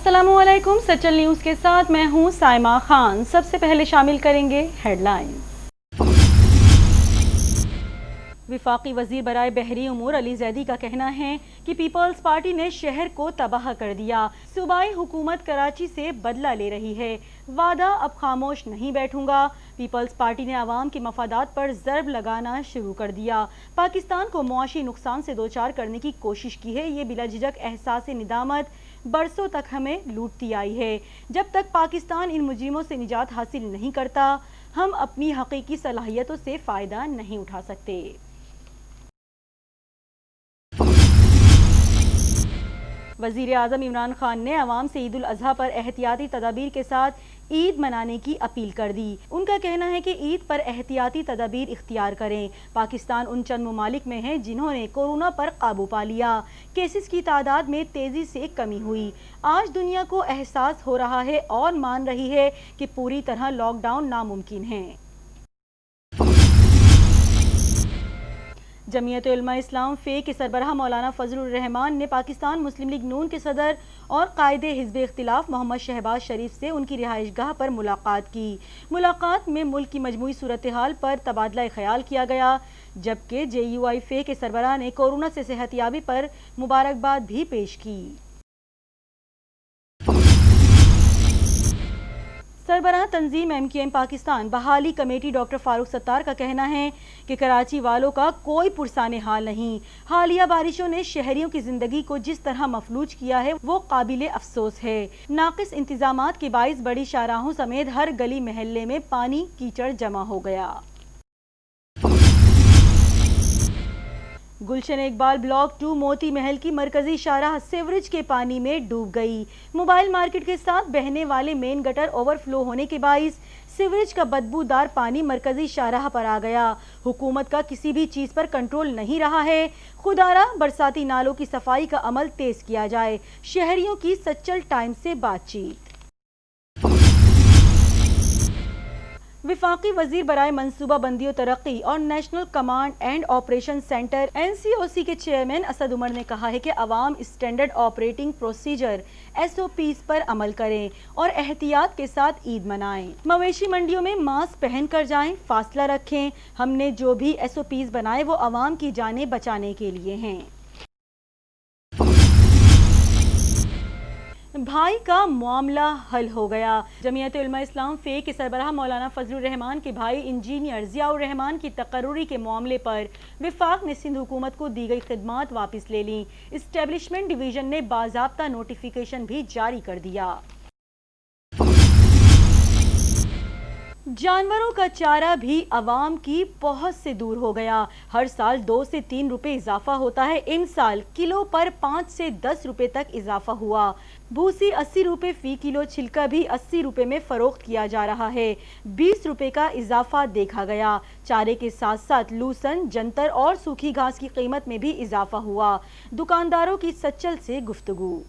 अस्सलामुअलैकुम। सचल न्यूज़ के साथ मैं हूं साइमा खान। सबसे पहले शामिल करेंगे हेडलाइंस। वफाकी वजीर बराए बहरी उमूर अली जैदी का कहना है कि पीपल्स पार्टी ने शहर को तबाह कर दिया। सूबाई हुकूमत कराची से बदला ले रही है। वादा अब खामोश नहीं बैठूंगा। पीपल्स पार्टी ने आवाम के मफादात पर ज़र्ब लगाना शुरू कर दिया। पाकिस्तान को मुआशी नुकसान से दो चार करने की कोशिश की है। ये बिला झिझक एहसास निदामत बरसों तक हमें लूटती आई है। जब तक पाकिस्तान इन मुजरिमों से निजात हासिल नहीं करता, हम अपनी हकीकी सलाहियतों से फ़ायदा नहीं उठा सकते। वज़ीर आज़म इमरान खान ने अवाम से ईद उल अज़हा पर एहतियाती तदाबीर के साथ ईद मनाने की अपील कर दी। उनका कहना है कि ईद पर एहतियाती तदाबीर इख्तियार करें। पाकिस्तान उन चंद ममालिक में है जिन्होंने कोरोना पर काबू पा लिया। केसेस की तादाद में तेज़ी से कमी हुई। आज दुनिया को एहसास हो रहा है और मान रही है कि पूरी तरह लॉकडाउन नामुमकिन है। जमीयत उलमा इस्लाम फे के सरबराह मौलाना फजलुर रहमान ने पाकिस्तान मुस्लिम लीग नून के सदर और कायदे हिज़्ब इख्तिलाफ मोहम्मद शहबाज शरीफ से उनकी रिहाइशगाह पर मुलाकात की। मुलाकात में मुल्क की मजमूई सूरत हाल पर तबादला ख्याल किया गया, जबकि JUI फे के सरबराह ने कोरोना से सेहतयाबी पर मुबारकबाद भी पेश की। सरबराह तंजीम MQM पाकिस्तान बहाली कमेटी डॉक्टर फारूक सत्तार का कहना है कि कराची वालों का कोई पुरसाने हाल नहीं। हालिया बारिशों ने शहरियों की जिंदगी को जिस तरह मफलूज किया है वो काबिले अफसोस है। नाकिस इंतजामात के बाइस बड़ी शाहराहों समेत हर गली महल्ले में पानी कीचड़ जमा हो गया। गुलशन इकबाल ब्लॉक 2 मोती महल की मरकजी शाहराह सीवरेज के पानी में डूब गई। मोबाइल मार्केट के साथ बहने वाले मेन गटर ओवरफ्लो होने के बाइस सीवरेज का बदबूदार पानी मरकजी शाहराह पर आ गया। हुकूमत का किसी भी चीज़ पर कंट्रोल नहीं रहा है। खुदारा बरसाती नालों की सफाई का अमल तेज किया जाए। शहरियों की सच्चल टाइम से बातचीत। वफाकी वजीर बराए मनसूबा बंदी और तरक्की और national command and operation centre NCOC के चेयरमैन असद उमर ने कहा है कि अवाम स्टैंडर्ड ऑपरेटिंग प्रोसीजर SOPs पर अमल करें और एहतियात के साथ ईद मनाएं। मवेशी मंडियों में मास्क पहन कर जाएं, फासला रखें। हमने जो भी SOPs बनाए वो अवाम की जानें बचाने के लिए हैं। भाई का मामला हल हो गया। जमीयत उलमा इस्लाम फे के सरबराह मौलाना फजलुर रहमान के भाई इंजीनियर ज़ियाउर रहमान की तकर्रुरी के मामले पर वफाक ने सिंध हुकूमत को दी गई खिदमात वापस ले ली। इस्टेब्लिशमेंट डिवीज़न ने बाज़ाब्ता नोटिफिकेशन भी जारी कर दिया। जानवरों का चारा भी अवाम की पहुंच से दूर हो गया। हर साल 2 से 3 रुपए इजाफा होता है। इन साल किलो पर 5 से 10 रुपए तक इजाफा हुआ। भूसी 80 रुपए फी किलो, छिलका भी 80 रुपए में फरोख्त किया जा रहा है। 20 रुपए का इजाफा देखा गया। चारे के साथ साथ लूसन, जंतर और सूखी घास की कीमत में भी इजाफा हुआ। दुकानदारों की सच्चल से गुफ्तगू।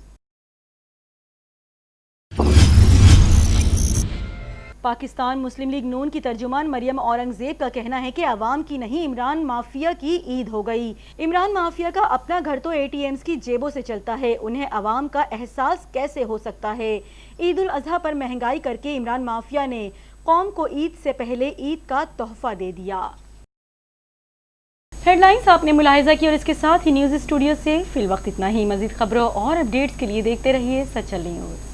पाकिस्तान मुस्लिम लीग नून की तर्जुमान मरियम औरंगजेब का कहना है कि अवाम की नहीं इमरान माफिया की ईद हो गई। इमरान माफिया का अपना घर तो ATMs की जेबों से चलता है, उन्हें अवाम का एहसास कैसे हो सकता है। ईद उल अजहा पर महंगाई करके इमरान माफिया ने कौम को ईद से पहले ईद का तोहफा दे दिया। हेडलाइंस आपने मुलाहिजा की और इसके साथ ही न्यूज़ स्टूडियो से फिल वक्त इतना ही। मजीद खबरों और अपडेट्स के लिए देखते रहिए सचल न्यूज़।